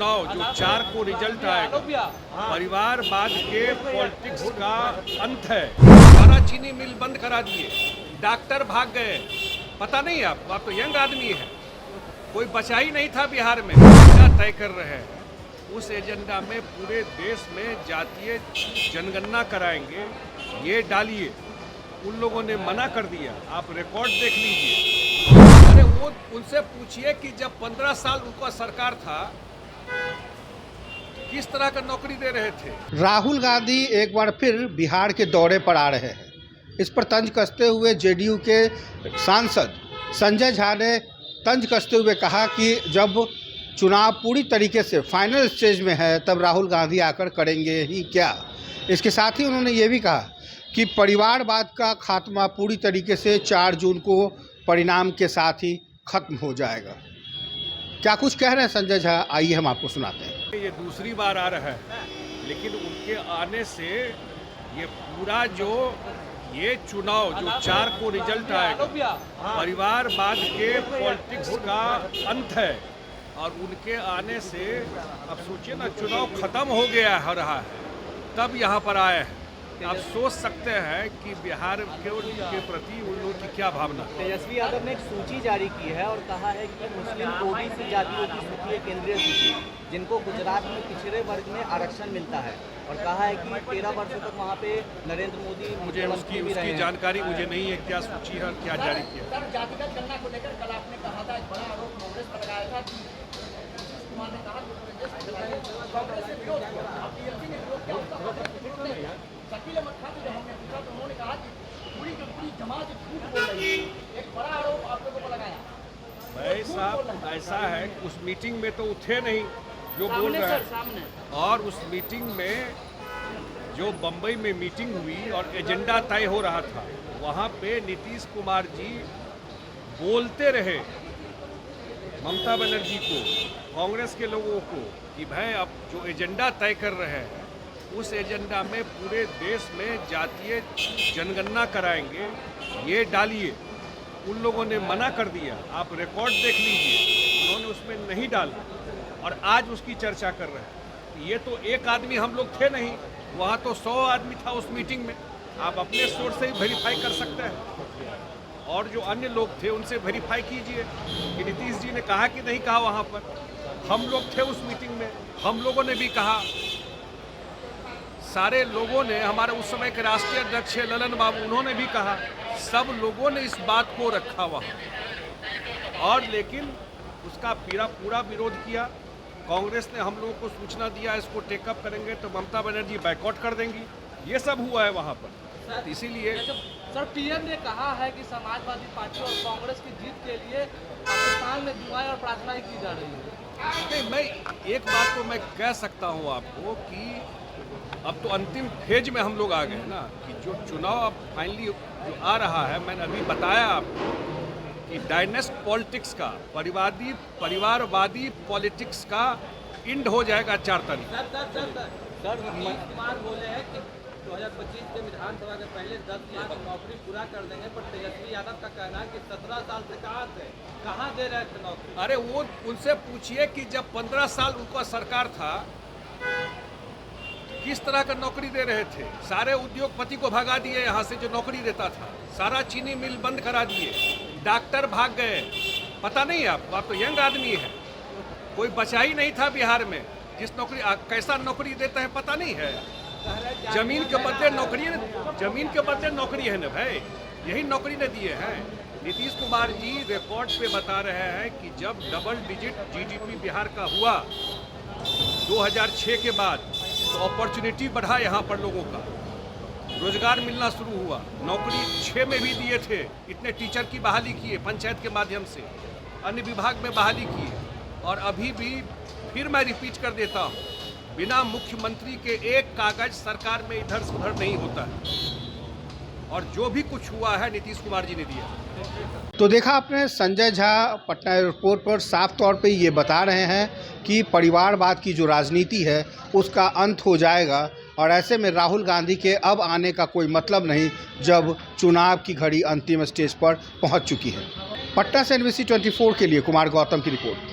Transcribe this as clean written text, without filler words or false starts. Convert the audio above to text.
चुनाव जो 4 को रिजल्ट आएगा, परिवारवाद के पॉलिटिक्स का अंत है। सारा चीनी मिल बंद करा दिए, डॉक्टर भाग गए, पता नहीं आपको, आप तो यंग आदमी है, कोई बचा ही नहीं था बिहार में। क्या तय कर रहे हैं उस एजेंडा में पूरे देश में जातीय जनगणना कराएंगे, ये डालिए। उन लोगों ने मना कर दिया, आप रिकॉर्ड देख लीजिए। अरे वो उनसे पूछिए कि जब 15 साल उनका सरकार था किस तरह का नौकरी दे रहे थे। राहुल गांधी एक बार फिर बिहार के दौरे पर आ रहे हैं। इस पर तंज कसते हुए जेडीयू के सांसद संजय झा ने तंज कसते हुए कहा कि जब चुनाव पूरी तरीके से फाइनल स्टेज में है तब राहुल गांधी आकर करेंगे ही क्या। इसके साथ ही उन्होंने ये भी कहा कि परिवारवाद का खात्मा पूरी तरीके से 4 जून को परिणाम के साथ ही खत्म हो जाएगा। क्या कुछ कह रहे हैं संजय झा, आइए हम आपको सुनाते हैं। ये दूसरी बार आ रहा है, लेकिन उनके आने से ये पूरा जो ये चुनाव जो 4 को रिजल्ट आएगा, परिवारवाद के पॉलिटिक्स का अंत है। और उनके आने से अब सोचिए ना, चुनाव खत्म हो गया हो रहा है, तब यहाँ पर आए हैं। आप सोच सकते हैं कि बिहार के प्रति उन लोगों की क्या भावना। तेजस्वी यादव ने एक सूची जारी की है और कहा है कि मुस्लिम ओबीसी जातियों की सूची है, केंद्रीय सूची, जिनको गुजरात में पिछड़े वर्ग में आरक्षण मिलता है, और कहा है कि 13 वर्षों तक वहाँ पे नरेंद्र मोदी मुझे उसकी जानकारी मुझे नहीं है, क्या सूची है और क्या जारी किया। जातिगत गणना को लेकर कल आपने कहा था, एक बड़ा आरोप कांग्रेस पर लगाया था कि कुमार ने कहा कांग्रेस से विरोध किया, आप टीएमसी ने विरोध किया, उसका शकील अहमद खान से जब हमने पूछा तो उन्होंने कहा कि पूरी की पूरी जमात झूठ बोल रही है। एक बड़ा आरोप आप लोगों पर लगाया। भाई साहब, ऐसा है उस मीटिंग में तो उठे नहीं जो बोल रहे हैं, और उस मीटिंग में जो बम्बई में मीटिंग हुई और एजेंडा तय हो रहा था, वहाँ पे नीतीश कुमार जी बोलते रहे ममता बनर्जी को, कांग्रेस के लोगों को, कि भाई अब जो एजेंडा तय कर रहे हैं उस एजेंडा में पूरे देश में जातीय जनगणना कराएंगे, ये डालिए। उन लोगों ने मना कर दिया, आप रिकॉर्ड देख लीजिए, उन्होंने उसमें नहीं डाला और आज उसकी चर्चा कर रहे हैं। ये तो एक आदमी हम लोग थे नहीं, वहाँ तो 100 आदमी था उस मीटिंग में। आप अपने सोर्स से ही वेरीफाई कर सकते हैं, और जो अन्य लोग थे उनसे वेरीफाई कीजिए कि नीतीश जी ने कहा कि नहीं कहा। वहाँ पर हम लोग थे उस मीटिंग में, हम लोगों ने भी कहा, सारे लोगों ने, हमारे उस समय के राष्ट्रीय अध्यक्ष ललन बाबू, उन्होंने भी कहा, सब लोगों ने इस बात को रखा वहाँ। और लेकिन उसका पूरा विरोध किया। कांग्रेस ने हम लोगों को सूचना दिया इसको टेकअप करेंगे तो ममता बनर्जी बैकआउट कर देंगी, ये सब हुआ है वहाँ पर। इसीलिए सर, पीएम ने कहा है कि समाजवादी पार्टी और कांग्रेस की जीत के लिए पाकिस्तान में दुआएं और प्रार्थनाएं की जा रही है। नहीं, मैं एक बात तो मैं कह सकता हूँ आपको कि अब तो अंतिम फेज में हम लोग आ गए ना, कि जो चुनाव अब फाइनली जो आ रहा है, मैंने अभी बताया आपको कि डायनेस्ट पॉलिटिक्स का, परिवारवादी पॉलिटिक्स का इंड हो जाएगा 4 तारीख। सर, नीतीश कुमार बोले हैं कि 2025 के विधानसभा के पहले 10 लाख नौकरी पूरा कर देंगे, पर तेजस्वी यादव का कहना है कि 17 साल से कहाँ दे रहे थे नौकरी। अरे वो उनसे पूछिए कि जब 15 साल उनका सरकार था किस तरह का नौकरी दे रहे थे। सारे उद्योगपति को भगा दिए यहाँ से जो नौकरी देता था, सारा चीनी मिल बंद करा दिए, डॉक्टर भाग गए, पता नहीं आपको, आप तो यंग आदमी है, कोई बचा ही नहीं था बिहार में। जिस नौकरी कैसा नौकरी देता है पता नहीं है। जमीन के बदले नौकरी है ना भाई, यही नौकरी ने दिए हैं। नीतीश कुमार जी रिकॉर्ड पे बता रहे हैं कि जब डबल डिजिट जीडीपी बिहार का हुआ 2006 के बाद, तो अपॉर्चुनिटी बढ़ा यहाँ पर लोगों का, रोजगार मिलना शुरू हुआ, नौकरी 6 में भी दिए थे, इतने टीचर की बहाली किए पंचायत के माध्यम से, अन्य विभाग में बहाली किए। और अभी भी फिर मैं रिपीट कर देता हूँ, बिना मुख्यमंत्री के एक कागज सरकार में इधर से उधर नहीं होता है, और जो भी कुछ हुआ है नीतीश कुमार जी ने दिया। तो देखा आपने, संजय झा पटना एयरपोर्ट पर साफ तौर पे ये बता रहे हैं कि परिवारवाद की जो राजनीति है उसका अंत हो जाएगा, और ऐसे में राहुल गांधी के अब आने का कोई मतलब नहीं जब चुनाव की घड़ी अंतिम स्टेज पर पहुंच चुकी है। पटना से NBC 24 के लिए कुमार गौतम की रिपोर्ट।